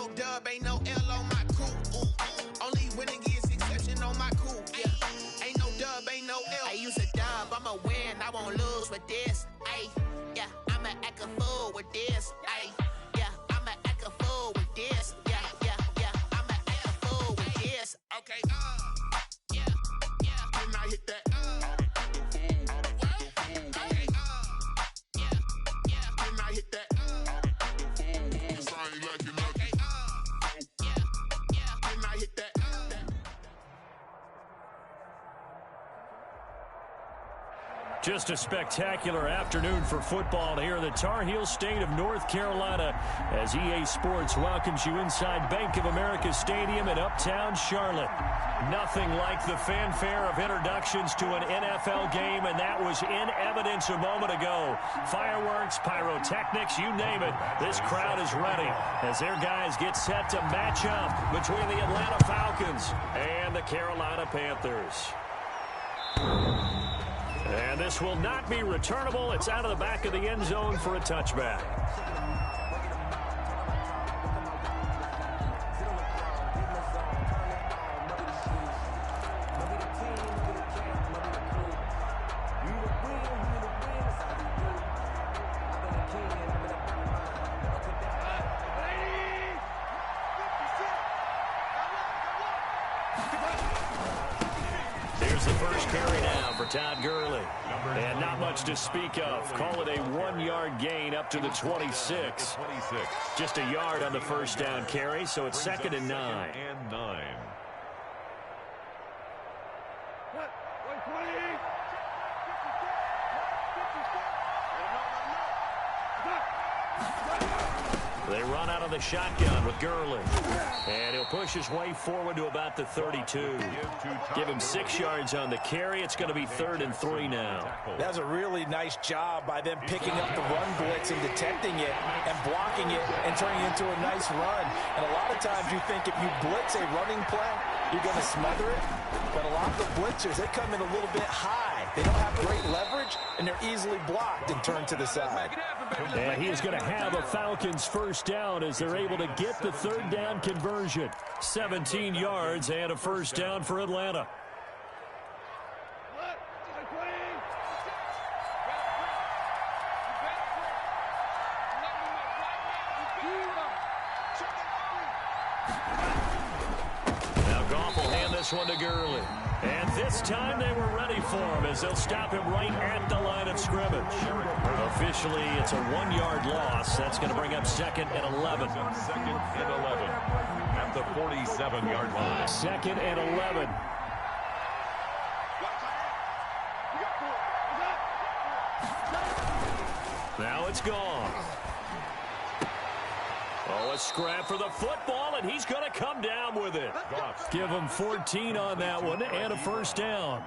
no dub, ain't no L on my crew. Only winning is exception on my crew. Yeah. Ain't no dub, ain't no L. I use a dub, I'ma win, I won't lose with this. Ay, yeah, I'ma act a fool with this. Ay, yeah, I'ma act a fool with this. Yeah, yeah, yeah, I'ma act a fool with this. Okay, yeah, yeah, when I hit that. Just a spectacular afternoon for football here in the Tar Heel state of North Carolina as EA Sports welcomes you inside Bank of America Stadium in uptown Charlotte. Nothing like the fanfare of introductions to an NFL game, and that was in evidence a moment ago. Fireworks, pyrotechnics, you name it. This crowd is ready as their guys get set to match up between the Atlanta Falcons and the Carolina Panthers. And this will not be returnable. It's out of the back of the end zone for a touchback. Here's the first carry now for Todd Gurley. And not much to speak of. Call it a 1-yard gain up to the 26. Just a yard on the first down carry, so it's 2nd and 9. They run out of the shotgun with Gurley. And he'll push his way forward to about the 32. Give him 6 yards on the carry. It's going to be 3rd and 3 now. That's a really nice job by them picking up the run blitz and detecting it and blocking it and turning it into a nice run. And a lot of times you think if you blitz a running play, you're going to smother it. But a lot of the blitzers, they come in a little bit high. They don't have great leverage, and they're easily blocked and turned to the side. And he is going to have a Falcons first down as they're able to get the 3rd down conversion. 17 yards and a first down for Atlanta. Now Goff will hand this one to Gurley. And this time they were ready for him as they'll stop him right at the line of scrimmage. Officially, it's a 1-yard loss. That's going to bring up 2nd and 11. 2nd and 11 at the 47-yard line. 2nd and 11. Now it's gone. Oh, a scrap for the football, and he's going to come down with it. Give him 14 on that one and a first down.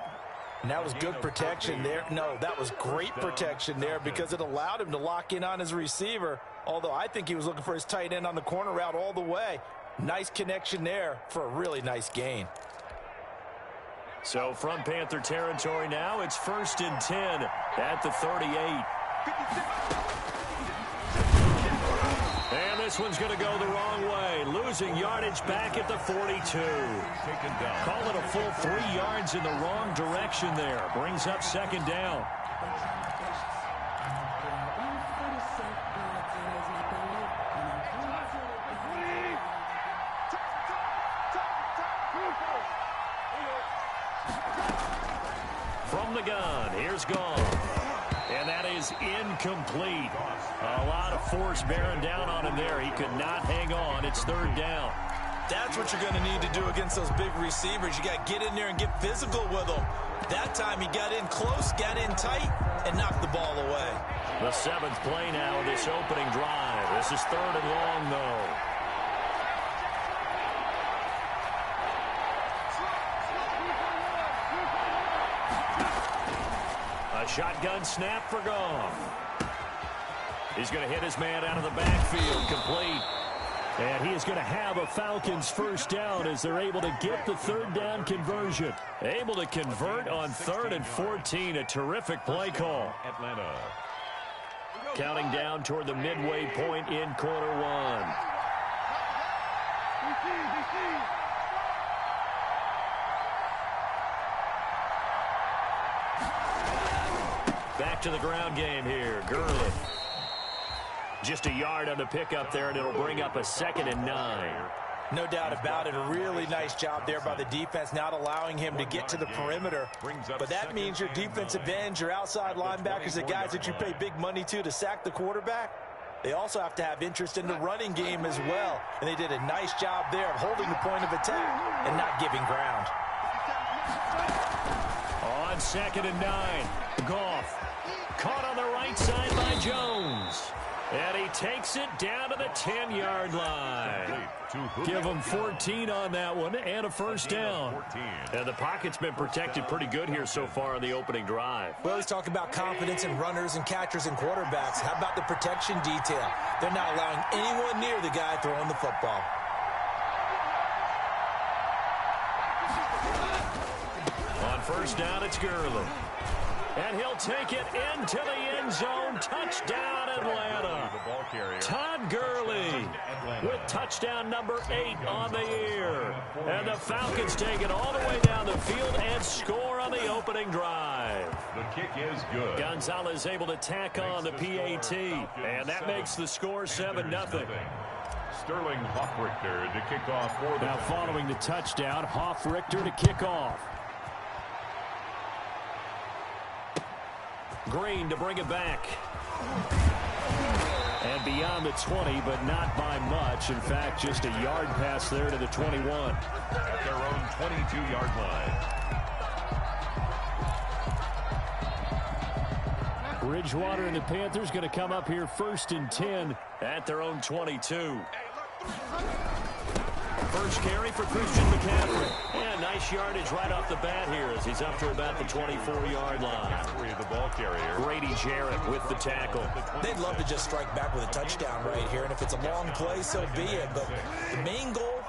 And that was good protection there. No, that was great protection there because it allowed him to lock in on his receiver, although I think he was looking for his tight end on the corner route all the way. Nice connection there for a really nice gain. So from Panther territory now, it's 1st and 10 at the 38. And this one's going to go the wrong way. Losing yardage back at the 42. Call it a full 3 yards in the wrong direction there. Brings up 2nd down. From the gun, here's Goff. And that is incomplete. A lot of force bearing down on him there. He could not hang on. It's 3rd down. That's what you're going to need to do against those big receivers. You got to get in there and get physical with them. That time he got in close, got in tight, and knocked the ball away. The 7th play now of this opening drive. This is 3rd and long, though. A shotgun snap for Goff. He's going to hit his man out of the backfield, complete. And he is going to have a Falcons first down as they're able to get the 3rd down conversion. Able to convert on 3rd and 14. A terrific play call. Atlanta. Counting down toward the midway point in quarter 1. Back to the ground game here. Gurley. Just a yard on the pickup there, and it'll bring up a 2nd and 9. No doubt about it. A really nice job there by the defense, not allowing him to get to the perimeter. But that means your defensive ends, your outside linebackers, the guys that you pay big money to sack the quarterback, they also have to have interest in the running game as well. And they did a nice job there of holding the point of attack and not giving ground. On 2nd and 9, Goff. Caught on the right side by Jones. And he takes it down to the 10-yard line. Give him 14 on that one and a first down. And the pocket's been protected pretty good here so far on the opening drive. Well, he's talking about confidence in runners and catchers and quarterbacks. How about the protection detail? They're not allowing anyone near the guy throwing the football. On first down, it's Gurley. And he'll take it into the end zone. Touchdown, Atlanta. Todd Gurley with touchdown number 8 on the year. And the Falcons take it all the way down the field and score on the opening drive. The kick is good. Gonzalez able to tack on the PAT. And that makes the score 7-0. Sterling Hoffrichter to kick off for the... Now following the touchdown, Hoffrichter to kick off. Green to bring it back. And beyond the 20, but not by much. In fact, just a yard pass there to the 21. At their own 22-yard line. Bridgewater and the Panthers going to come up here 1st and 10 at their own 22. First carry for Christian McCaffrey. And nice yardage right off the bat here as he's up to about the 24-yard line. The ball carrier. Grady Jarrett with the tackle. They'd love to just strike back with a touchdown right here, and if it's a long play, so be it. But the main goal,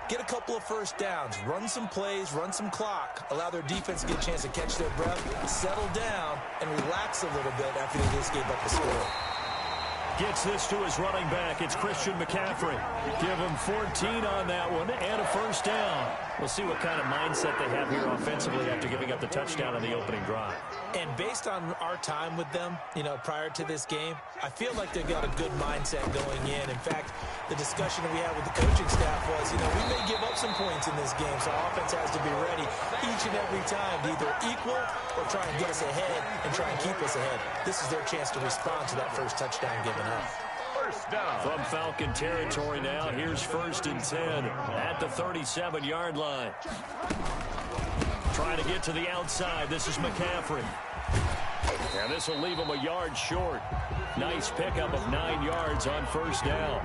get a couple of first downs, run some plays, run some clock, allow their defense to get a chance to catch their breath, settle down, and relax a little bit after they just gave up the score. Gets this to his running back. It's Christian McCaffrey. Give him 14 on that one and a first down. We'll see what kind of mindset they have here offensively after giving up the touchdown on the opening drive. And based on our time with them, prior to this game, I feel like they've got a good mindset going in. In fact, the discussion that we had with the coaching staff was, we may give up some points in this game, so our offense has to be ready each and every time to either equal or try and get us ahead and try and keep us ahead. This is their chance to respond to that first touchdown given up. First down. From Falcon territory now, here's 1st and 10 at the 37-yard line. Trying to get to the outside. This is McCaffrey. And this will leave him a yard short. Nice pickup of 9 yards on first down.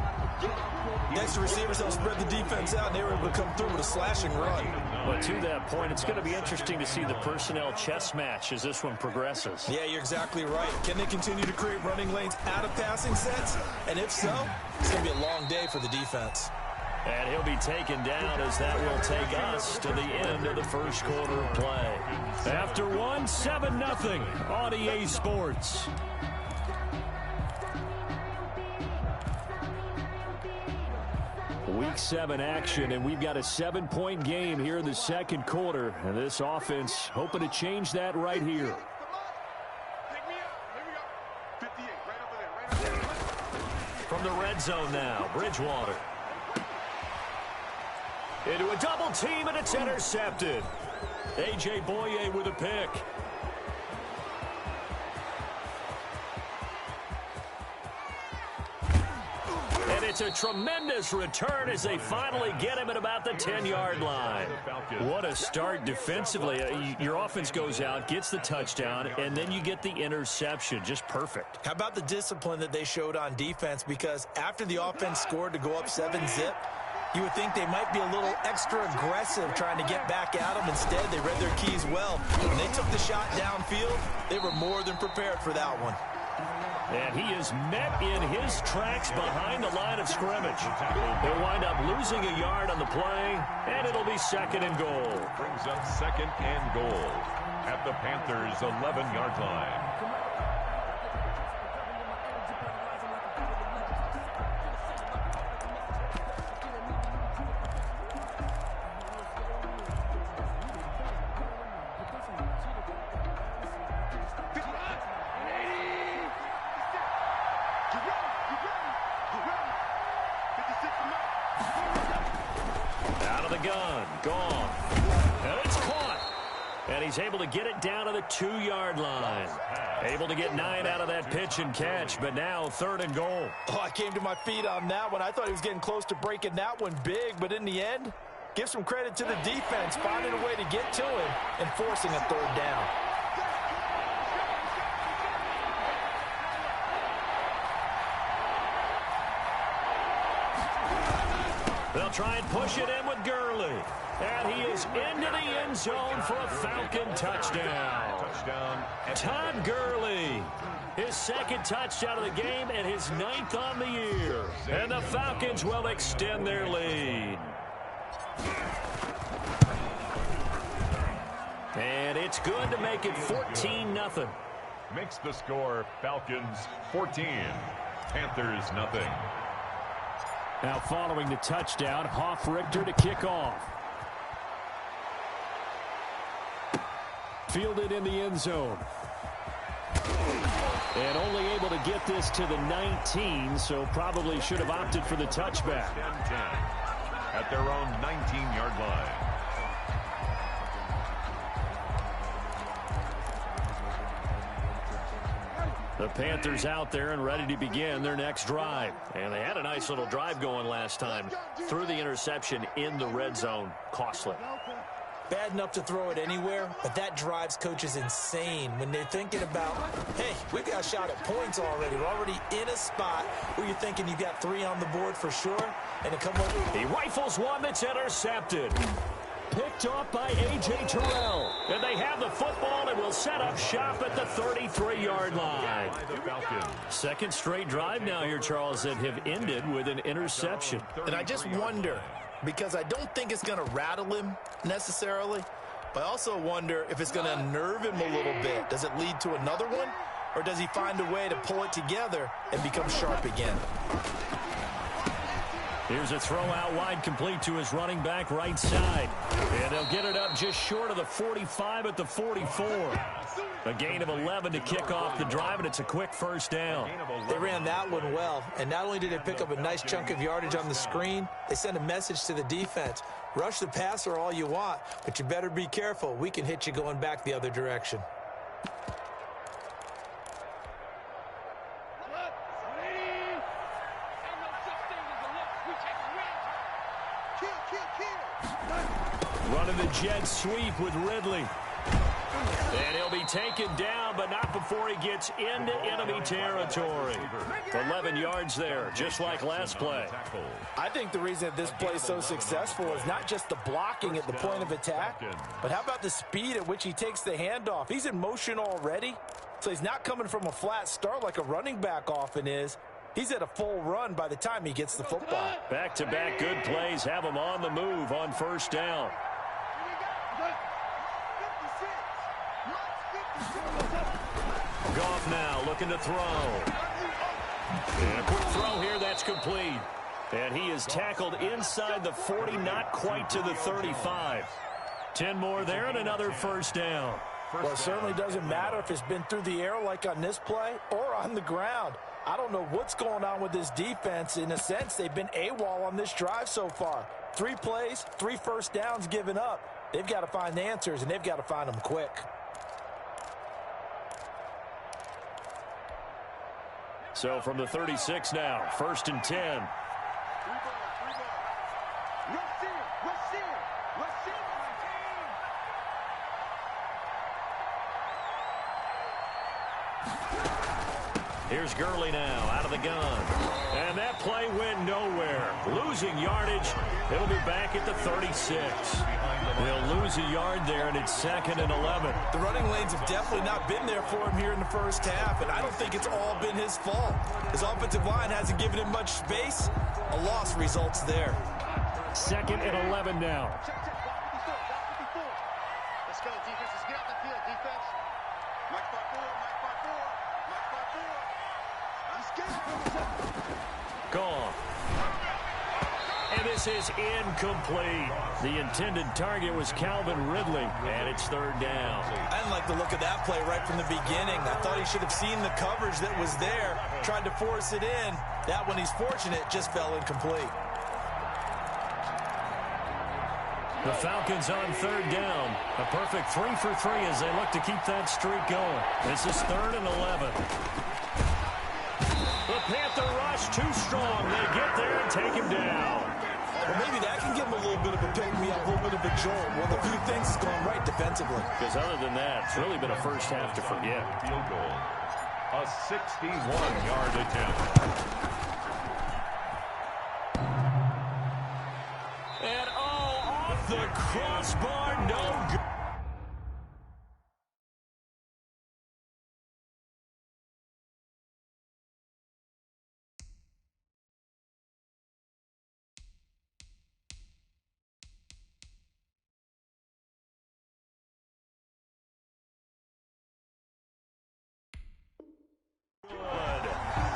Next, the receivers will spread the defense out, and they were able to come through with a slashing run. But to that point, it's going to be interesting to see the personnel chess match as this one progresses. Yeah, you're exactly right. Can they continue to create running lanes out of passing sets? And if so, it's going to be a long day for the defense. And he'll be taken down as that will take us to the end of the first quarter of play. After 7-0 on EA Sports. Week 7 action, and we've got a 7-point game here in the second quarter. And this offense hoping to change that right here. From the red zone now, Bridgewater. Into a double team, and it's intercepted. A.J. Boye with a pick. And it's a tremendous return as they finally get him at about the 10-yard line. What a start defensively. Your offense goes out, gets the touchdown, and then you get the interception. Just perfect. How about the discipline that they showed on defense? Because after the offense scored to go up 7-zip, you would think they might be a little extra aggressive trying to get back at them. Instead, they read their keys well. When they took the shot downfield, they were more than prepared for that one. And he is met in his tracks behind the line of scrimmage. They'll wind up losing a yard on the play, and it'll be 2nd and goal. Brings up 2nd and goal at the Panthers' 11-yard line. the gun. Gone. And it's caught. And he's able to get it down to the 2-yard line. Able to get 9 out of that pitch and catch, but now 3rd and goal. Oh, I came to my feet on that one. I thought he was getting close to breaking that one big, but in the end, give some credit to the defense, finding a way to get to him and forcing a 3rd down. They'll try and push it in with Gurley. And he is into the end zone for a Falcon touchdown. Todd Gurley, his 2nd touchdown of the game and his 9th on the year. And the Falcons will extend their lead. And it's good to make it 14-0. Makes the score Falcons 14, Panthers nothing. Now following the touchdown, Hoff-Richter to kick off. Fielded in the end zone. And only able to get this to the 19, so probably should have opted for the touchback. 10-10 at their own 19-yard line. The Panthers out there and ready to begin their next drive. And they had a nice little drive going last time. Threw the interception in the red zone. Costly. Bad enough to throw it anywhere, but that drives coaches insane when they're thinking about, hey, we've got a shot at points already. We're already in a spot where you're thinking you've got 3 on the board for sure, and to come over. He rifles one that's intercepted. Picked off by A.J. Terrell. And they have the football and will set up shop at the 33-yard line. 2nd straight drive now here, Charles, that have ended with an interception. And I just wonder, because I don't think it's going to rattle him necessarily, but I also wonder if it's going to unnerve him a little bit. Does it lead to another one, or does he find a way to pull it together and become sharp again? Here's a throw out wide, complete to his running back right side. And they'll get it up just short of the 45 at the 44. A gain of 11 to kick off the drive, and it's a quick 1st down. They ran that one well, and not only did they pick up a nice chunk of yardage on the screen, they sent a message to the defense. Rush the passer all you want, but you better be careful. We can hit you going back the other direction. Running the jet sweep with Ridley. And he'll be taken down, but not before he gets into enemy territory. 11 yards there, just like last play. I think the reason that this play is so successful is not just the blocking at the point of attack, but how about the speed at which he takes the handoff? He's in motion already, so he's not coming from a flat start like a running back often is. He's at a full run by the time he gets the football. Back-to-back good plays have him on the move on 1st down. Goff now looking to throw. And a quick throw here, that's complete. And he is tackled inside the 40, not quite to the 35. 10 more there and another 1st down. Well, it certainly doesn't matter if it's been through the air like on this play or on the ground. I don't know what's going on with this defense. In a sense, they've been AWOL on this drive so far. 3 plays, 3 1st downs given up. They've got to find the answers, and they've got to find them quick. So from the 36 now, 1st and 10. Here's Gurley now out of the gun. And that play went nowhere. Losing yardage. It'll be back at the 36. They'll lose a yard there, and it's 2nd and 11. The running lanes have definitely not been there for him here in the 1st half, and I don't think it's all been his fault. His offensive line hasn't given him much space. A loss results there. 2nd and 11 now. Let's go, defense. Let's get out the field, defense. Mike 5-4, Mike 5-4, Mike 5-4. Let's get it. Gone. And this is incomplete. The intended target was Calvin Ridley, and it's 3rd down. I didn't like the look of that play right from the beginning. I thought he should have seen the coverage that was there, tried to force it in. That one, he's fortunate, just fell incomplete. The Falcons on third down. A perfect 3 for 3 as they look to keep that streak going. This is 3rd and 11. The Panther rush too strong. They get there and take him down. Well, maybe that can give him a little bit of a pick-me-up, a little bit of a jolt. Well, a few things is going right defensively. Because other than that, it's really been a first half to forget. Field goal. A 61-yard attempt. And off the crossbar, no good.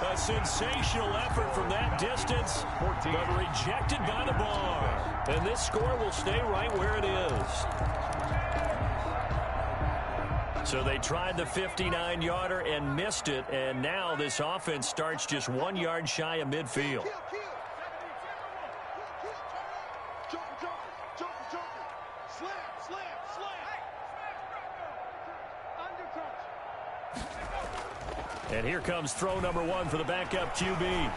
A sensational effort from that distance, but rejected by the bar. And this score will stay right where it is. So they tried the 59-yarder and missed it, and now this offense starts just 1 yard shy of midfield. And here comes throw number 1 for the backup QB.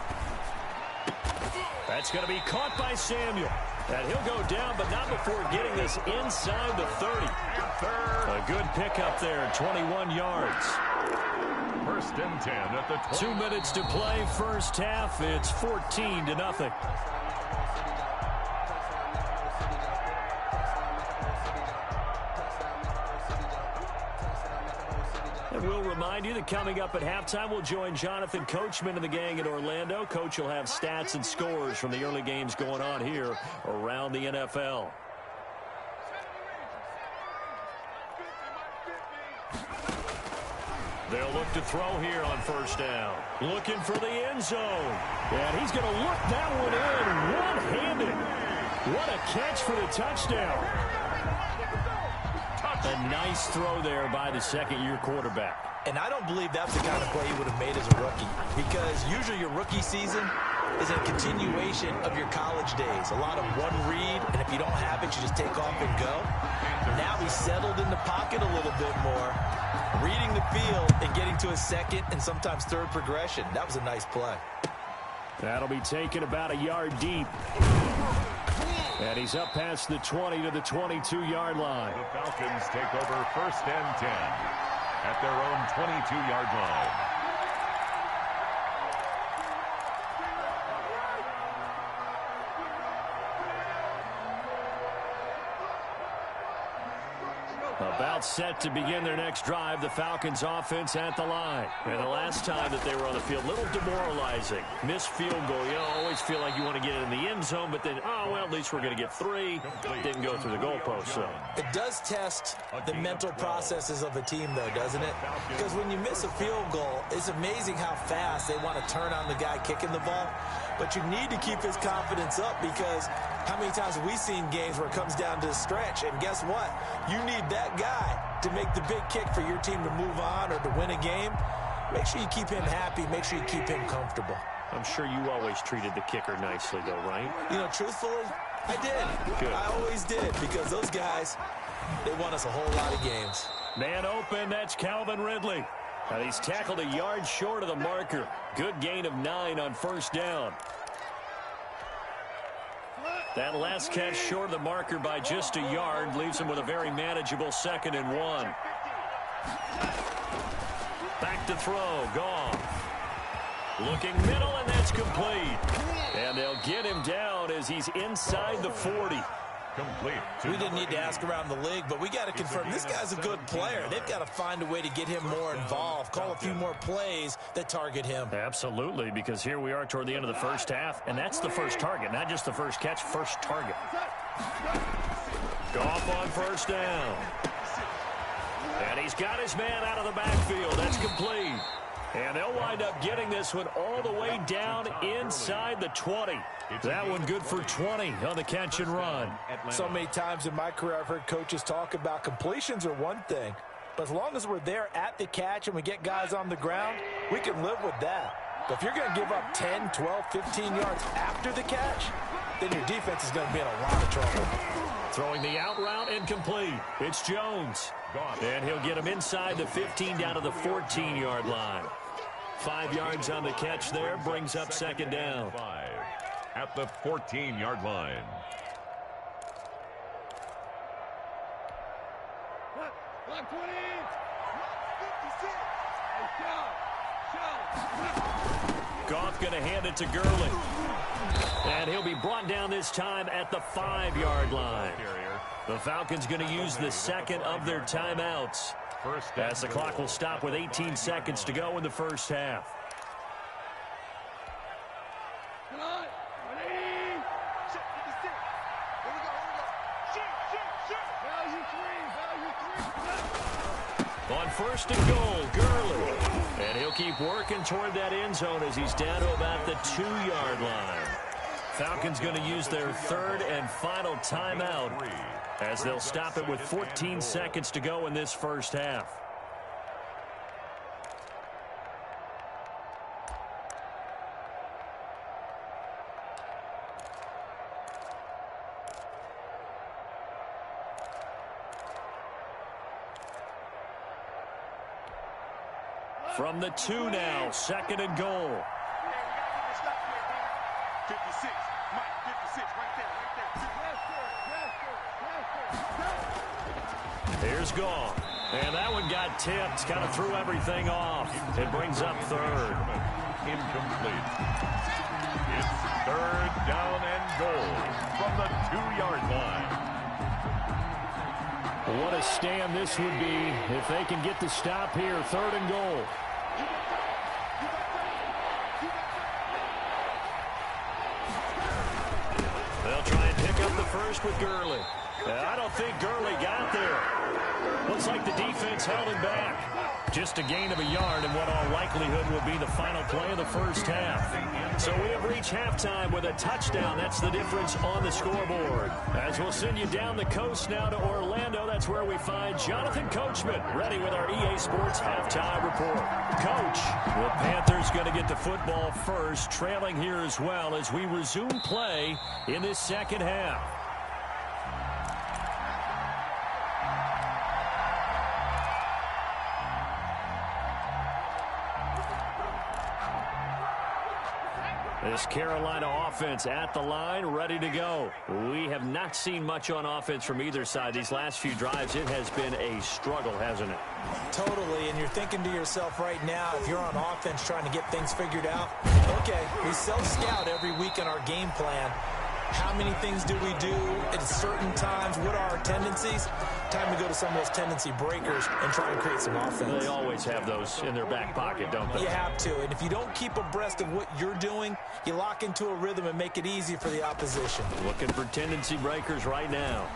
That's going to be caught by Samuel. And he'll go down, but not before getting this inside the 30. A good pickup there, 21 yards. 1st and 10 at the 20. 2 minutes to play, first half. It's 14-0. And we'll remind you that coming up at halftime, we'll join Jonathan Coachman and the gang in Orlando. Coach will have stats and scores from the early games going on here around the NFL. They'll look to throw here on first down. Looking for the end zone. And he's going to look that one in one-handed. What a catch for the touchdown. A nice throw there by the second-year quarterback. And I don't believe that's the kind of play he would have made as a rookie, because usually your rookie season is a continuation of your college days. A lot of one read, and if you don't have it, you just take off and go. Now he's settled in the pocket a little bit more, reading the field and getting to a second and sometimes third progression. That was a nice play. That'll be taken about a yard deep. And he's up past the 20 to the 22-yard line. The Falcons take over 1st and 10 at their own 22-yard line. About set to begin their next drive, the Falcons offense at the line. And the last time that they were on the field, a little demoralizing. Missed field goal. You always feel like you want to get it in the end zone, but then, oh, well, at least we're going to get 3. Didn't go through the goalpost, so. It does test the mental processes of a team, though, doesn't it? Because when you miss a field goal, it's amazing how fast they want to turn on the guy kicking the ball. But you need to keep his confidence up, because how many times have we seen games where it comes down to the stretch? And guess what? You need that guy to make the big kick for your team to move on or to win a game. Make sure you keep him happy. Make sure you keep him comfortable. I'm sure you always treated the kicker nicely, though, right? You know, truthfully, I did. Good. I always did, because those guys, they won us a whole lot of games. Man open, that's Calvin Ridley. And he's tackled a yard short of the marker. Good gain of 9 on first down. That last catch short of the marker by just a yard leaves him with a very manageable 2nd and 1. Back to throw, gone. Looking middle, and that's complete. And they'll get him down as he's inside the 40. Complete. We didn't need to ask around the league, but we got to confirm this guy's a good player. They've got to find a way to get him more involved, call a few more plays that target him. Absolutely, because here we are toward the end of the first half, and that's the first target, not just the first catch, first target. Goff on first down. And he's got his man out of the backfield. That's complete. And they'll wind up getting this one all the way down inside the 20. That one good for 20 on the catch and run. So many times in my career I've heard coaches talk about completions are one thing, but as long as we're there at the catch and we get guys on the ground, we can live with that. But if you're going to give up 10, 12, 15 yards after the catch, then your defense is going to be in a lot of trouble. Throwing the out route incomplete. It's Jones. And he'll get him inside the 15 down to the 14-yard line. 5 yards on the catch there, brings up second down. At the 14-yard line. Goff going to hand it to Gurley. And he'll be brought down this time at the 5-yard line. The Falcons going to use the second of their timeouts, as the clock will stop with 18 seconds to go in the first half. On first and goal, Gurley. And he'll keep working toward that end zone as he's down to about the 2-yard line. Falcons going to use their third and final timeout, as they'll stop it with 14 seconds to go in this first half. From the 2 now, second and goal. 56, Mike, 56, right there. Here's Goff. And that one got tipped, kind of threw everything off. It brings up third. Incomplete. It's third down and goal from the 2-yard line. What a stand this would be if they can get the stop here. Third and goal. They'll try and pick up the first with Gurley. I don't think Gurley got there. Looks like the defense held him back. Just a gain of a yard in what all likelihood will be the final play of the first half. So we have reached halftime with a touchdown. That's the difference on the scoreboard. As we'll send you down the coast now to Orlando, that's where we find Jonathan Coachman ready with our EA Sports halftime report. Coach, the Panthers going to get the football first, trailing here as well as we resume play in this second half. This Carolina offense at the line, ready to go. We have not seen much on offense from either side. These last few drives, it has been a struggle, hasn't it? Totally, and you're thinking to yourself right now, if you're on offense trying to get things figured out, okay, we self-scout every week in our game plan. How many things do we do at certain times? What are our tendencies? Time to go to some of those tendency breakers and try and create some offense. They always have those in their back pocket, don't they? You have to, and if you don't keep abreast of what you're doing, you lock into a rhythm and make it easy for the opposition. Looking for tendency breakers right now.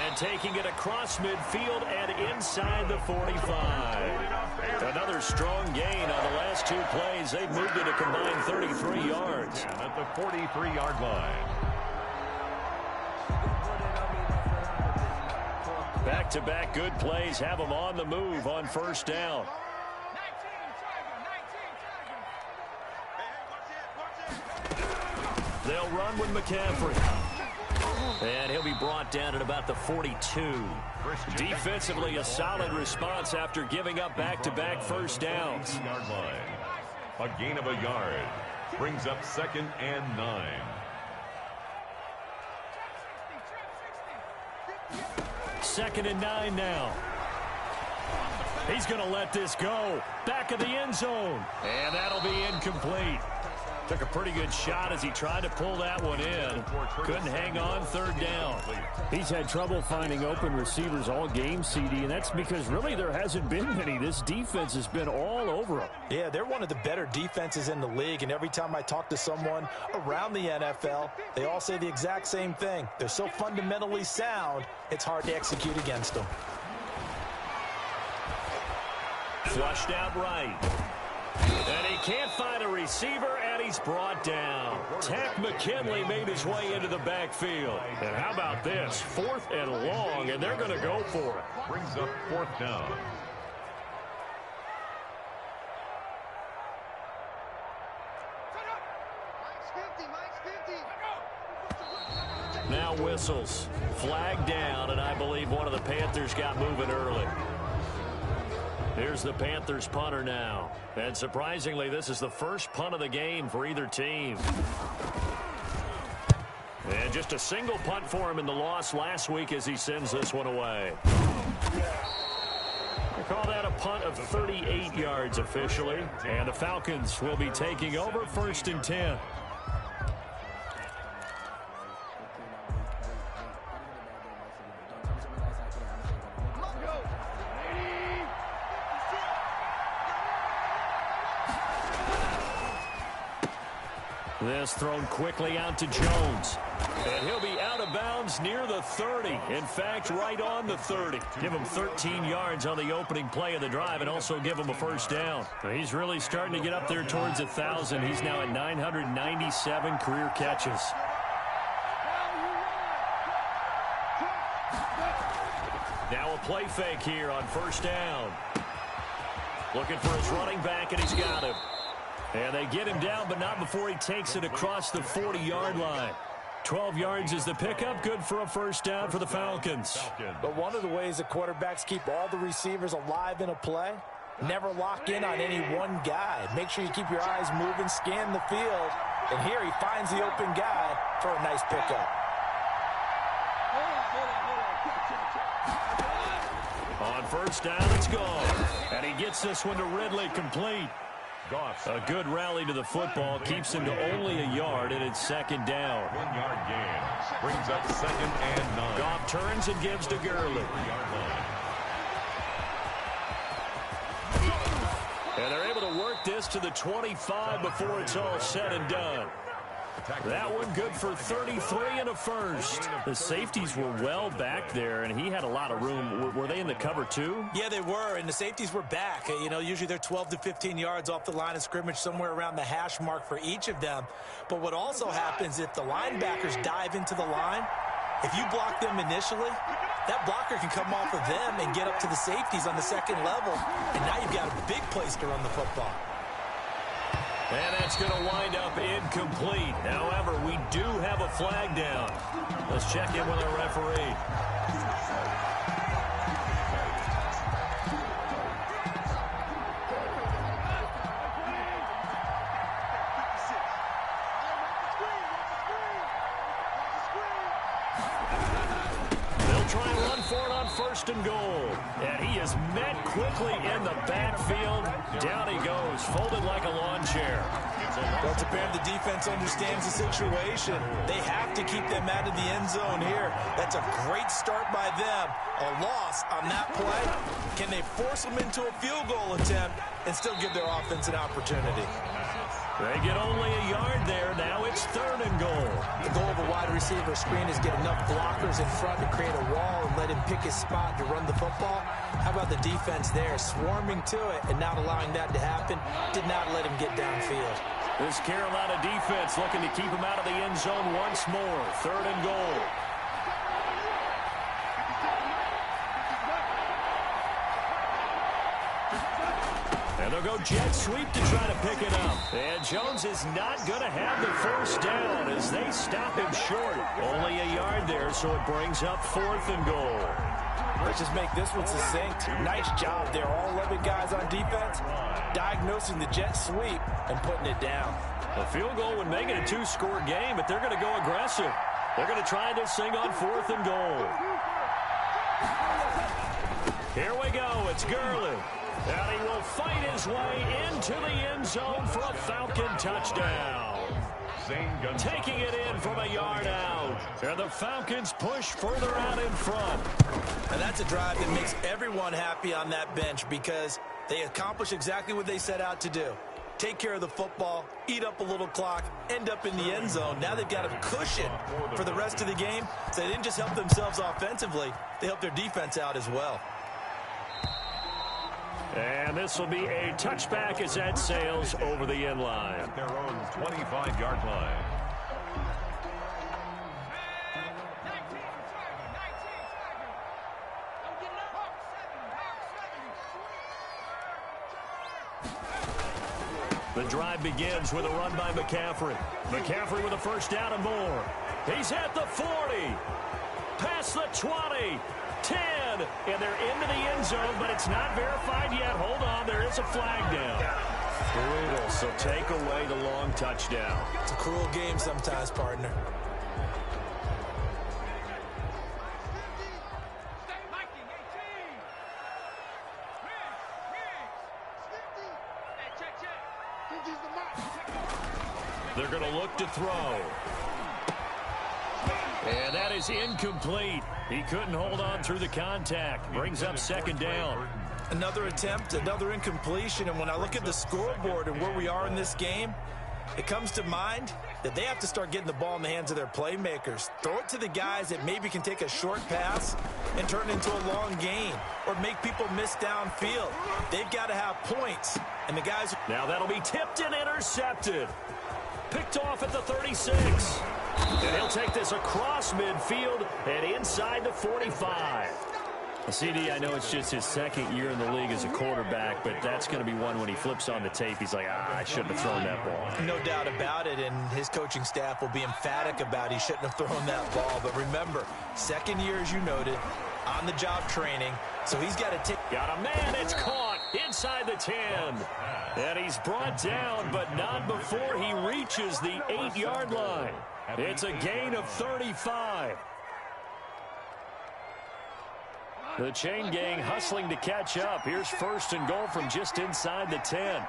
And taking it across midfield and inside the 45. Another strong gain on the last two plays. They've moved it a combined 33 yards. And at the 43-yard line. Back-to-back good plays have them on the move on first down. They'll run with McCaffrey. And he'll be brought down at about the 42. Defensively, a solid response after giving up back-to-back first downs. A gain of a yard brings up second and 9. Second and 9 now. He's going to let this go. Back of the end zone. And that'll be incomplete. Took a pretty good shot as he tried to pull that one in. Couldn't hang on, third down. He's had trouble finding open receivers all game, CD, and that's because really there hasn't been many. This defense has been all over him. Yeah, they're one of the better defenses in the league, and every time I talk to someone around the NFL, they all say the exact same thing. They're so fundamentally sound, it's hard to execute against them. Flushed out right. And he can't find a receiver, and he's brought down. Takk McKinley made his way into the backfield. And how about this? 4th and long, and they're going to go for it. Brings up 4th down. Now whistles. Flag down, and I believe one of the Panthers got moving early. Here's the Panthers punter now. And surprisingly, this is the first punt of the game for either team. And just a single punt for him in the loss last week as he sends this one away. They call that a punt of 38 yards officially. And the Falcons will be taking over 1st and 10. This thrown quickly out to Jones. And he'll be out of bounds near the 30. In fact, right on the 30. Give him 13 yards on the opening play of the drive and also give him a first down. He's really starting to get up there towards 1,000. He's now at 997 career catches. Now a play fake here on 1st down. Looking for his running back, and he's got him. And they get him down, but not before he takes it across the 40-yard line. 12 yards is the pickup. Good for a first down for the Falcons. But one of the ways the quarterbacks keep all the receivers alive in a play, never lock in on any one guy. Make sure you keep your eyes moving, scan the field. And here he finds the open guy for a nice pickup. On 1st down, it's gone. And he gets this one to Ridley complete. A good rally to the football keeps him to only a yard, and it's 2nd down. 1-yard gain brings up 2nd and 9. Goff turns and gives to Gurley. And they're able to work this to the 25 before it's all said and done. That one good for 33 and a first. The safeties were well back there, and he had a lot of room. Were they in the cover too? Yeah, they were, and the safeties were back. You know, usually they're 12 to 15 yards off the line of scrimmage, somewhere around the hash mark for each of them. But what also happens if the linebackers dive into the line, if you block them initially, that blocker can come off of them and get up to the safeties on the 2nd level, and now you've got a big place to run the football. And that's going to wind up incomplete. However, we do have a flag down. Let's check in with our referee. They'll try and run for it on 1st and goal. And he is met quickly in the backfield. Down he goes, folded like a lawn chair. Well, it's apparent the defense understands the situation. They have to keep them out of the end zone here. That's a great start by them. A loss on that play. Can they force them into a field goal attempt and still give their offense an opportunity? They get only a yard there. Now it's 3rd and goal. The goal of a wide receiver screen is get enough blockers in front to create a wall and let him pick his spot to run the football. How about the defense there, swarming to it and not allowing that to happen? Did not let him get downfield. This Carolina defense looking to keep him out of the end zone once more. 3rd and goal. And they'll go jet sweep to try to pick it up. And Jones is not going to have the first down as they stop him short. Only a yard there, so it brings up 4th and goal. Let's just make this one succinct. Nice job there. All 11 guys on defense diagnosing the jet sweep and putting it down. A field goal would make it a 2-score game, but they're going to go aggressive. They're going to try this thing on 4th and goal. Here we go. It's Gurley. And he will fight his way into the end zone for a Falcon touchdown. Taking it in from a yard out. And the Falcons push further out in front. And that's a drive that makes everyone happy on that bench because they accomplish exactly what they set out to do. Take care of the football, eat up a little clock, end up in the end zone. Now they've got a cushion for the rest of the game. So they didn't just help themselves offensively, they helped their defense out as well. And this will be a touchback as that sails over the end line. At their own 25-yard line. The drive begins with a run by McCaffrey. McCaffrey with a first down and more. He's at the 40. Past the 20. 10. And they're into the end zone, but it's not verified yet. Hold on. There is a flag down. Brutal. So take away the long touchdown. It's a cruel game sometimes, partner. They're going to look to throw. And that is incomplete. He couldn't hold on through the contact. Brings up second down. Another attempt, another incompletion. And when I look at the scoreboard and where we are in this game, it comes to mind that they have to start getting the ball in the hands of their playmakers. Throw it to the guys that maybe can take a short pass and turn it into a long gain or make people miss downfield. They've got to have points. And the guys... Now that'll be tipped and intercepted. Picked off at the 36. And he'll take this across midfield and inside the 45. CD, I know it's just his second year in the league as a quarterback, but that's going to be one when he flips on the tape. He's like, I shouldn't have thrown that ball. No doubt about it, and his coaching staff will be emphatic about he shouldn't have thrown that ball. But remember, second year, as you noted, on-the-job training, so he's got to take... Got a man, it's caught inside the 10. And he's brought down, but not before he reaches the 8-yard line. It's a gain of 35. The chain gang hustling to catch up. Here's first and goal from just inside the 10.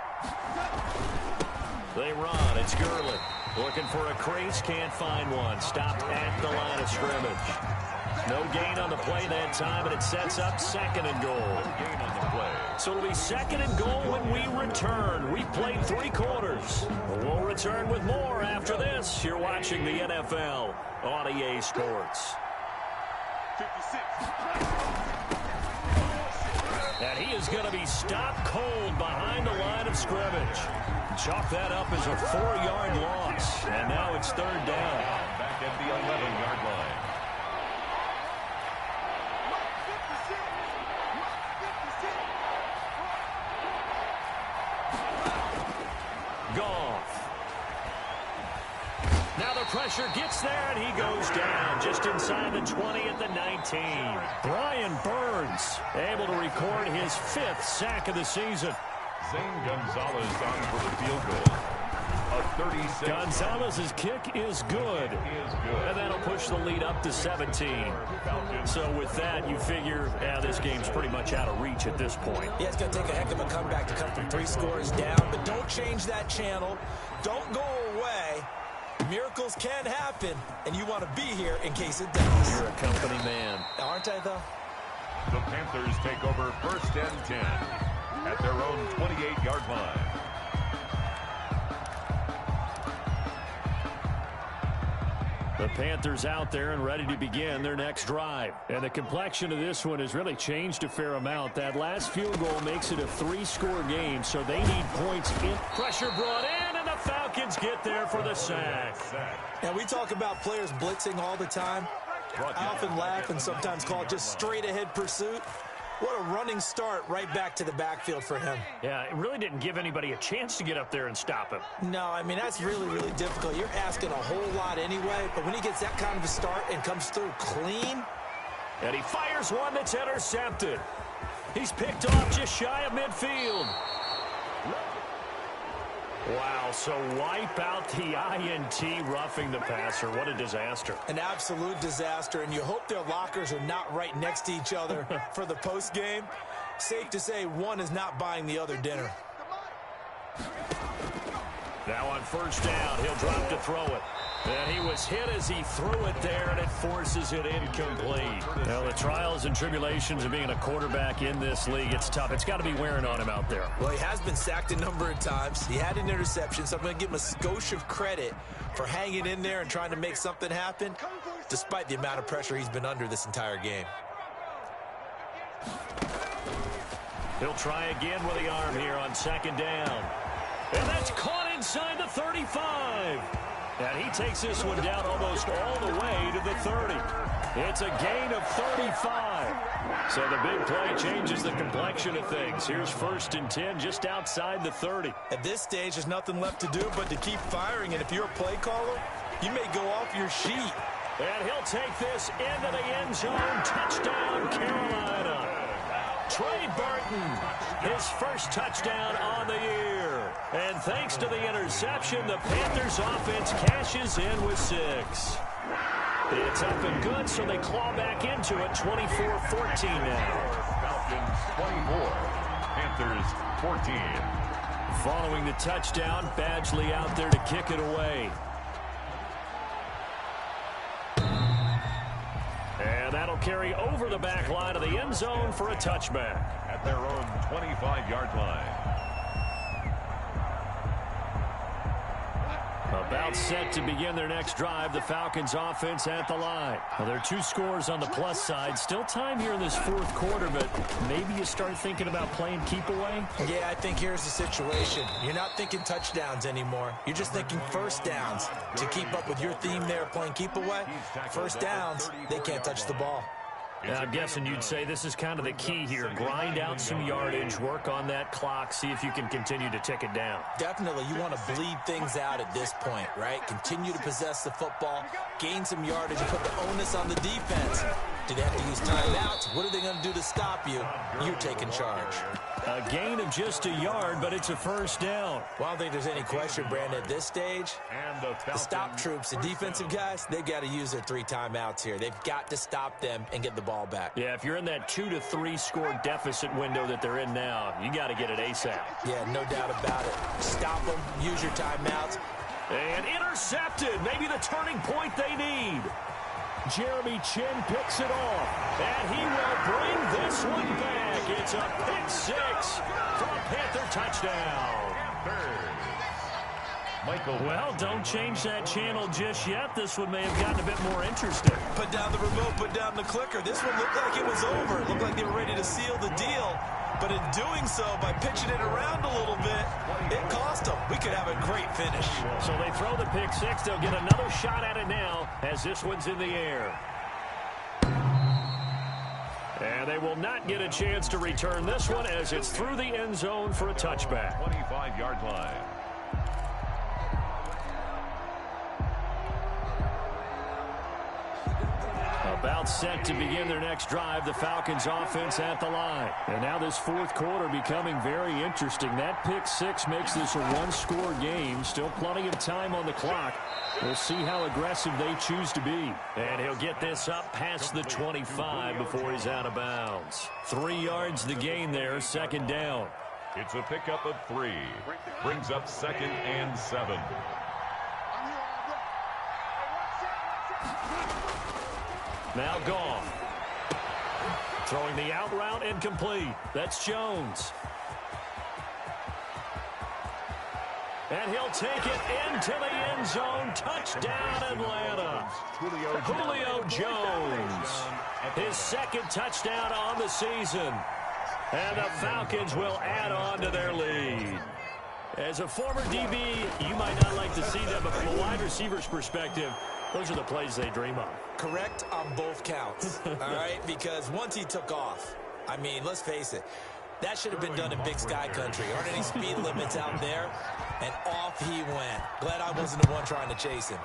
They run. It's Gurley. Looking for a crease. Can't find one. Stopped at the line of scrimmage. No gain on the play that time, and it sets up second and goal. No gain on the play. So it'll be second and goal when we return. We played 3 quarters. We'll return with more after this. You're watching the NFL on EA Sports. 56. And he is going to be stopped cold behind the line of scrimmage. Chalk that up as a 4-yard loss. And now it's third down. Back at the 11-yard line. Goff. Now the pressure gets there, and he goes down just inside the 20 at the 19. Brian Burns able to record his 5th sack of the season. Zane Gonzalez on for the field goal. A 36. Gonzalez's kick is good. And that'll push the lead up to 17. So with that, you figure, this game's pretty much out of reach at this point. Yeah, it's going to take a heck of a comeback to come from 3 scores down, but don't change that channel. Don't go away. Miracles can happen, and you want to be here in case it does. You're a company man. Aren't I, though? The Panthers take over first and 10 at their own 28-yard line. The Panthers out there and ready to begin their next drive. And the complexion of this one has really changed a fair amount. That last field goal makes it a 3-score game, so they need points in. Pressure brought in, and the Falcons get there for the sack. Now, we talk about players blitzing all the time. I often laugh and sometimes call it just straight-ahead pursuit. What a running start right back to the backfield for him. Yeah, it really didn't give anybody a chance to get up there and stop him. No, I mean, that's really, really difficult. You're asking a whole lot anyway, but when he gets that kind of a start and comes through clean. And he fires one that's intercepted. He's picked off just shy of midfield. Wow, so wipe out the INT, roughing the passer. What a disaster. An absolute disaster, and you hope their lockers are not right next to each other for the postgame. Safe to say one is not buying the other dinner. Now on first down, he'll drop to throw it. And he was hit as he threw it there, and it forces it incomplete. Now, the trials and tribulations of being a quarterback in this league, it's tough. It's got to be wearing on him out there. Well, he has been sacked a number of times. He had an interception, so I'm going to give him a skosh of credit for hanging in there and trying to make something happen, despite the amount of pressure he's been under this entire game. He'll try again with the arm here on second down. And that's caught inside the 35. And he takes this one down almost all the way to the 30. It's a gain of 35. So the big play changes the complexion of things. Here's first and 10 just outside the 30. At this stage, there's nothing left to do but to keep firing. And if you're a play caller, you may go off your sheet. And he'll take this into the end zone. Touchdown, Carolina. Trey Burton, his first touchdown on the year. And thanks to the interception, the Panthers offense cashes in with 6. It's up and good, so they claw back into it, 24-14 now. Falcons 24, Panthers 14. Following the touchdown, Badgley out there to kick it away. And that'll carry over the back line of the end zone for a touchback. At their own 25-yard line. About set to begin their next drive, the Falcons offense at the line. Well, there are 2 scores on the plus side. Still time here in this 4th quarter, but maybe you start thinking about playing keep away? Yeah, I think here's the situation. You're not thinking touchdowns anymore. You're just thinking first downs. To keep up with your theme there, playing keep away, first downs, they can't touch the ball. Yeah, I'm guessing you'd say this is kind of the key here. Grind out some yardage, work on that clock, see if you can continue to tick it down. Definitely, you want to bleed things out at this point, right? Continue to possess the football, gain some yardage, put the onus on the defense. Do they have to use timeouts? What are they going to do to stop you? You're taking charge. A gain of just a yard, but it's a first down. Well, I don't think there's any question, Brandon, at this stage. The stop troops, the defensive guys, they've got to use their 3 timeouts here. They've got to stop them and get the ball back. Yeah, if you're in that 2 to 3 score deficit window that they're in now, you got to get it ASAP. Yeah, no doubt about it. Stop them, use your timeouts. And intercepted, maybe the turning point they need. Jeremy Chin picks it off, and he will bring this one back. It's a pick 6 for a Panther touchdown. Michael. Well, don't change that channel just yet. This one may have gotten a bit more interesting. Put down the remote, put down the clicker. This one looked like it was over. It looked like they were ready to seal the deal. But in doing so, by pitching it around a little bit, it cost them. We could have a great finish. So they throw the pick 6. They'll get another shot at it now as this one's in the air. And they will not get a chance to return this one as it's through the end zone for a touchback. 25-yard line. About set to begin their next drive, the Falcons offense at the line. And now this 4th quarter becoming very interesting. That pick 6 makes this a 1-score game. Still plenty of time on the clock. We'll see how aggressive they choose to be. And he'll get this up past the 25 before he's out of bounds. 3 yards the gain there, 2nd down. It's a pickup of 3. Brings up 2nd and 7. Now gone. Throwing the out route incomplete. That's Jones. And he'll take it into the end zone. Touchdown, Atlanta. Julio Jones. His 2nd touchdown on the season. And the Falcons will add on to their lead. As a former DB, you might not like to see that, but from a wide receiver's perspective, those are the plays they dream of. Correct on both counts, all right? Because once he took off, I mean, let's face it, that should have been done in Big Sky Country. Aren't any speed limits out there? And off he went. Glad I wasn't the one trying to chase him.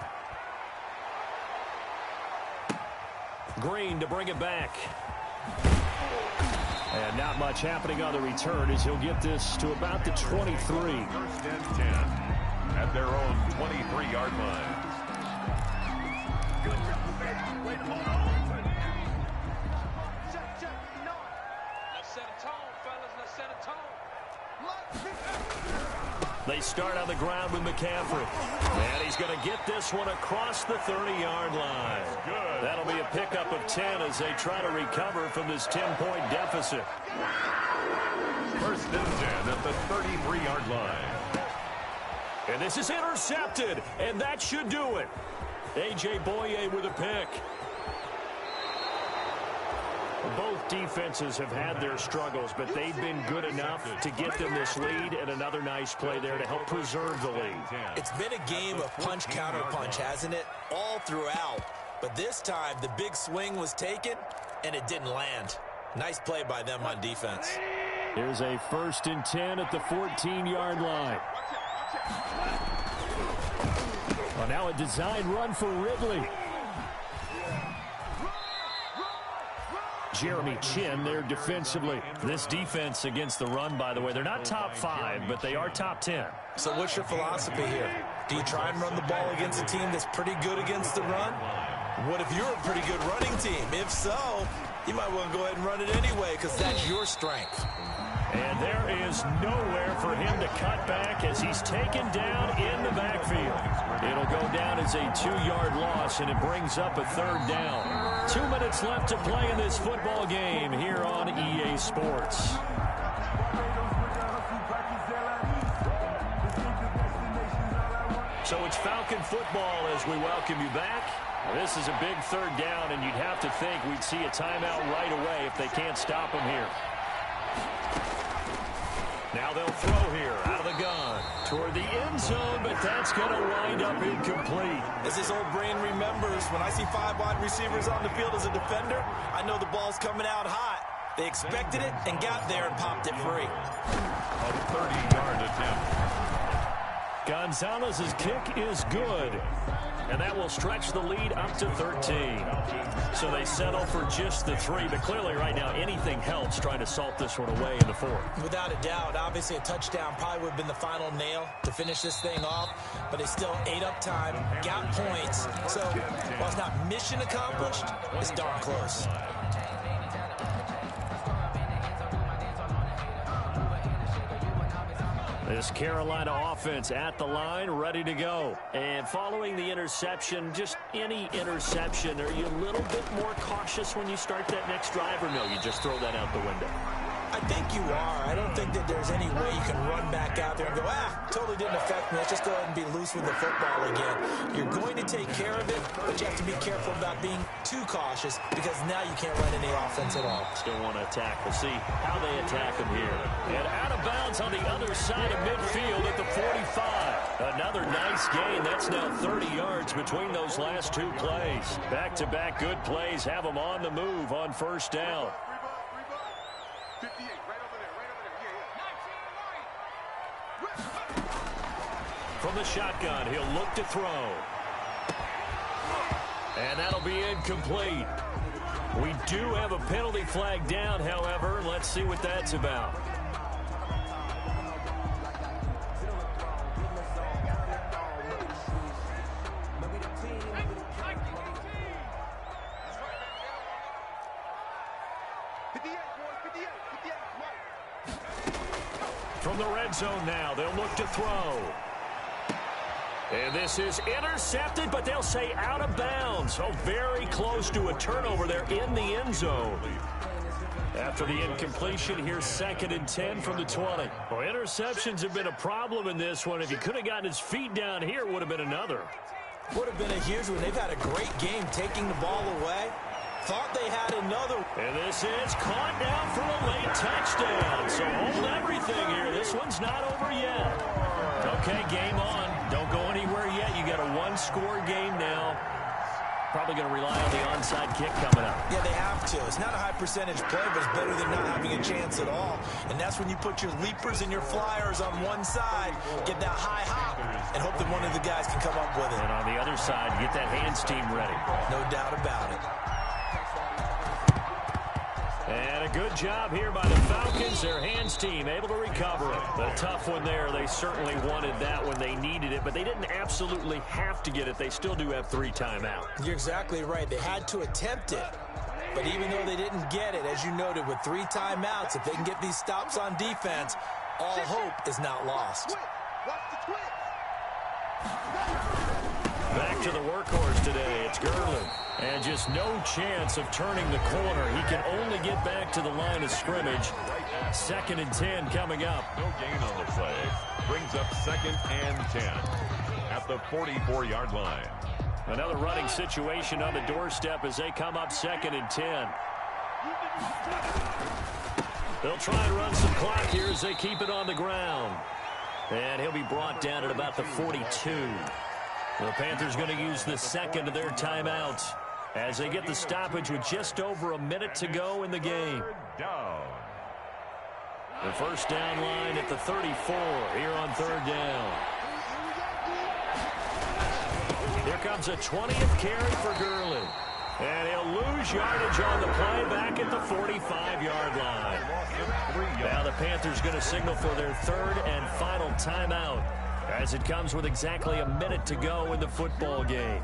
Green to bring it back. And not much happening on the return as he'll get this to about the 23. 1st and 10 at their own 23-yard line. They start on the ground with McCaffrey. And he's going to get this one across the 30-yard line. That'll be a pickup of 10 as they try to recover from this 10-point deficit. 1st and 10 at the 33-yard line. And this is intercepted, and that should do it. A.J. Boye with a pick. Both defenses have had their struggles, but they've been good enough to get them this lead, and another nice play there to help preserve the lead. It's been a game of punch-counter-punch, hasn't it? All throughout. But this time, the big swing was taken, and it didn't land. Nice play by them on defense. Here's a 1st and 10 at the 14-yard line. Well, now a design run for Ridley. Jeremy Chin there defensively. This defense against the run, by the way, they're not top 5, but they are top 10. So what's your philosophy here? Do you try and run the ball against a team that's pretty good against the run? What if you're a pretty good running team? If so, you might want to go ahead and run it anyway because that's your strength. And there is nowhere for him to cut back as he's taken down in the backfield. It'll go down as a 2-yard loss, and it brings up a 3rd down. 2 minutes left to play in this football game here on EA Sports. So it's Falcon football as we welcome you back. This is a big 3rd down, and you'd have to think we'd see a timeout right away if they can't stop him here. Now they'll throw here out of the gun toward the end zone, but that's going to wind up incomplete. As his old brain remembers, when I see 5 wide receivers on the field as a defender, I know the ball's coming out hot. They expected it and got there and popped it free. A 30-yard attempt. Gonzalez's kick is good, and that will stretch the lead up to 13. So they settle for just the 3, but clearly right now anything helps trying to salt this one away in the 4th. Without a doubt, obviously a touchdown probably would have been the final nail to finish this thing off, but they still ate up time, got points. So while it's not mission accomplished, it's darn close. This Carolina offense at the line, ready to go. And following the interception, just any interception, are you a little bit more cautious when you start that next drive, or no, you just throw that out the window? I think you are. I don't think that there's any way you can run back out there and go, totally didn't affect me. Let's just go ahead and be loose with the football again. You're going to take care of it, but you have to be careful about being too cautious because now you can't run any offense at all. Still want to attack. We'll see how they attack him here. And out of bounds on the other side of midfield at the 45. Another nice gain. That's now 30 yards between those last 2 plays. Back-to-back good plays have them on the move on 1st down. From the shotgun, he'll look to throw. And that'll be incomplete. We do have a penalty flag down, however. Let's see what that's about. From the red zone now, they'll look to throw. And this is intercepted, but they'll say out of bounds. So very close to a turnover there in the end zone. After the incompletion, here's 2nd and 10 from the 20. Well, interceptions have been a problem in this one. If he could have gotten his feet down here, it would have been another. Would have been a huge one. They've had a great game taking the ball away. Thought they had another. And this is caught down for a late touchdown. So hold everything here. This one's not over yet. Okay, game on. Don't go anywhere yet. You got a 1-score game now. Probably going to rely on the onside kick coming up. Yeah, they have to. It's not a high percentage play, but it's better than not having a chance at all. And that's when you put your leapers and your flyers on one side, get that high hop, and hope that one of the guys can come up with it. And on the other side, get that hands team ready. No doubt about it. And a good job here by the Falcons. Their hands team able to recover it. A tough one there. They certainly wanted that when they needed it, but they didn't absolutely have to get it. They still do have 3 timeouts. You're exactly right. They had to attempt it. But even though they didn't get it, as you noted, with 3 timeouts, if they can get these stops on defense, all hope is not lost. Back to the workhorse today. It's Gurley. And just no chance of turning the corner. He can only get back to the line of scrimmage. 2nd and 10 coming up. No gain on the play. Brings up 2nd and 10 at the 44-yard line. Another running situation on the doorstep as they come up 2nd and 10. They'll try and run some clock here as they keep it on the ground. And he'll be brought down at about the 42. The Panthers going to use the 2nd of their timeouts as they get the stoppage with just over a minute to go in the game. The 1st down line at the 34 here on 3rd down. comes a 20th carry for Gurley. And he'll lose yardage on the play back at the 45-yard line. Now the Panthers going to signal for their third and final timeout as it comes with exactly a minute to go in the football game.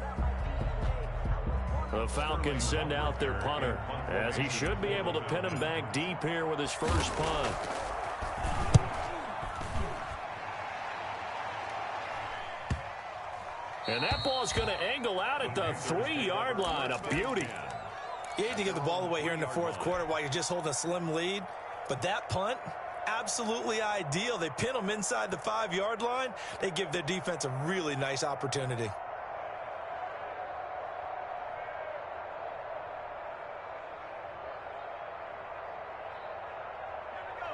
The Falcons send out their punter as he should be able to pin him back deep here with his first punt. And that ball's going to angle out at the 3-yard line. A beauty. You hate to give the ball away here in the fourth quarter while you're just holding a slim lead. But that punt, absolutely ideal. They pin them inside the 5-yard line. They give their defense a really nice opportunity.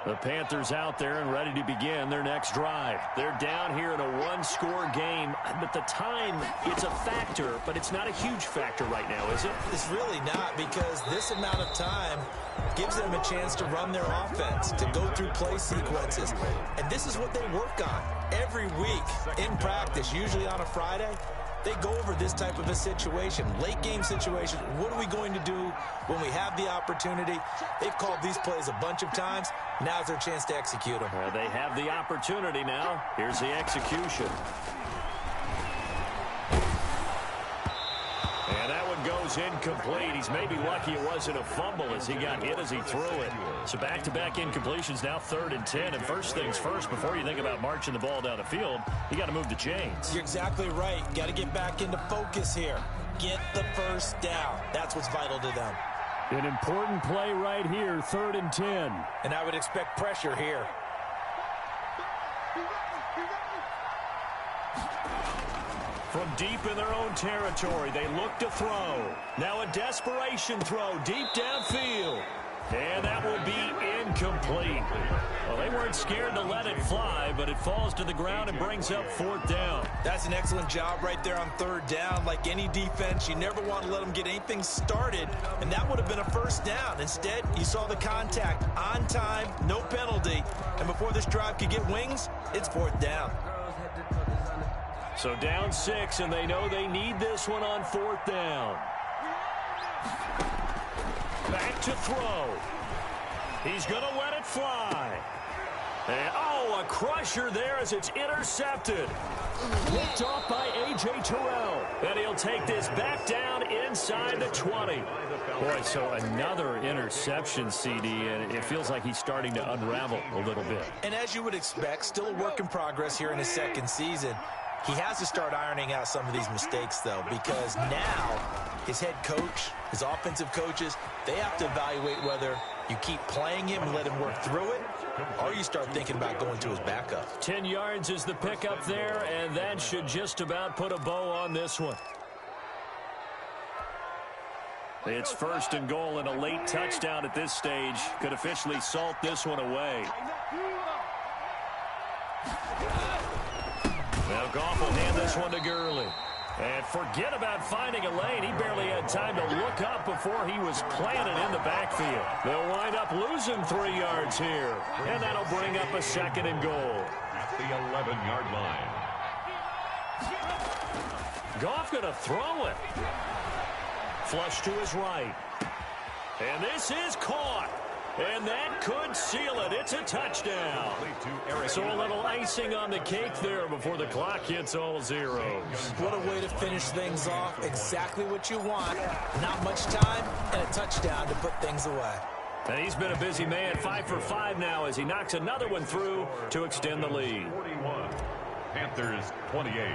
The Panthers out there and ready to begin their next drive. They're down here in a one-score game, but the time, it's a factor, but it's not a huge factor right now, is it? It's really not, because this amount of time gives them a chance to run their offense, to go through play sequences. And this is what they work on every week in practice, usually on a Friday. They go over this type of a situation, late game situation. What are we going to do when we have the opportunity? They've called these plays a bunch of times. Now's their chance to execute them. Well, they have the opportunity now. Here's the execution. And that one goes incomplete. He's maybe lucky it wasn't a fumble as he got hit as he threw it. So back-to-back incompletions, now 3rd and 10. And first things first, before you think about marching the ball down the field, you got to move the chains. You're exactly right. Got to get back into focus here. Get the first down. That's what's vital to them. An important play right here, 3rd and 10. And I would expect pressure here. From deep in their own territory, they look to throw. Now a desperation throw deep downfield. And that will be incomplete. Well, they weren't scared to let it fly, but it falls to the ground and brings up 4th down. That's an excellent job right there on 3rd down. Like any defense, you never want to let them get anything started, and that would have been a 1st down. Instead, you saw the contact on time, no penalty, and before this drive could get wings, it's 4th down. So down 6, and they know they need this one on 4th down. Back to throw. He's going to let it fly. And, oh, a crusher there as it's intercepted. Picked off by A.J. Terrell. And he'll take this back down inside the 20. Boy, so another interception, CD, and it feels like he's starting to unravel a little bit. And as you would expect, still a work in progress here in his 2nd season. He has to start ironing out some of these mistakes, though, because now his head coach, his offensive coaches, they have to evaluate whether you keep playing him and let him work through it, or you start thinking about going to his backup. 10 yards is the pickup there, and that should just about put a bow on this one. It's 1st and goal, and a late touchdown at this stage could officially salt this one away. Now Goff will hand this one to Gurley. And forget about finding a lane. He barely had time to look up before he was planted in the backfield. They'll wind up losing 3 yards here. And that'll bring up a 2nd and goal. At the 11-yard line. Goff going to throw it. Flush to his right. And this is caught. And that could seal it. It's a touchdown. So a little icing on the cake there before the clock hits all zeros. What a way to finish things off. Exactly what you want. Not much time and a touchdown to put things away. And he's been a busy man. 5 for 5 now as he knocks another one through to extend the lead. 41. Panthers 28.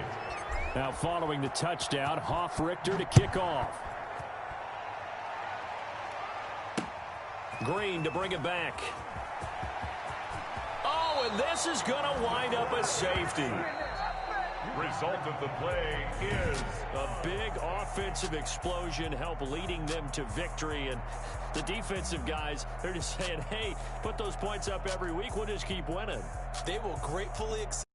Now following the touchdown, Hoff-Richter to kick off. Green to bring it back. Oh, and this is going to wind up a safety. Result of the play is a big offensive explosion, help leading them to victory. And the defensive guys, they're just saying, hey, put those points up every week. We'll just keep winning. They will gratefully accept.